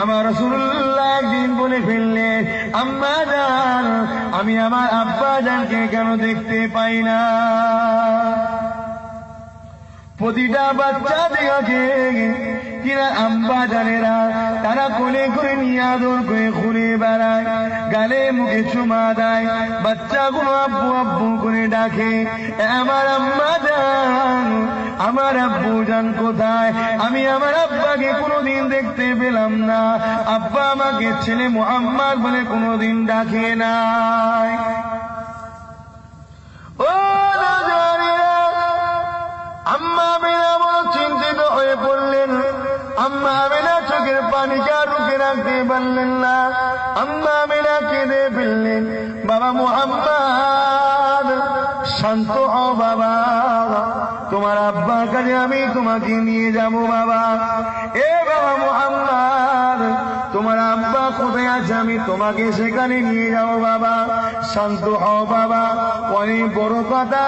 আমার রাসূলুল্লাহ একদিন বলে ফেললেন, আম্মা জান, আমি আমার আব্বা জানকে কেন দেখতে পাই না? প্রতিটা বাচ্চা দেখে কিনা আম্মা জানেরা তারা কোলে করে নিয়ে আদর করে ঘুরে বেড়ায়, গালে মুখে চুমা দেয়, বাচ্চাগুলো আব্বু আব্বু করে ডাকে। আমার আম্মা জান, আমার আব্বু জান কোথায়? আমি আমার আব্বাকে কোনোদিন দেখতে পেলাম না। আব্বা আমাকে ছেলে মুহাম্মদ বলে কোনোদিন ডাকে নাই। ও আম্মা আমিনা বড় চিন্তিত হয়ে পড়লেন। আম্মা আমিনা চোখের পানিটা রুখে রাখতে পারলেন না। আম্মা আমিনা কেঁদে ফেললেন। বাবা মুহাম্মদ, শান্ত হও বাবা, তোমার আব্বার কাছে আমি তোমাকে নিয়ে যাব বাবা। এ বাবা মুহাম্মদ, তোমার আব্বা কোথায় আছে? আমি তোমাকে সেখানে নিয়ে যাব বাবা। শান্ত হও বাবা, অনেক বড় কথা।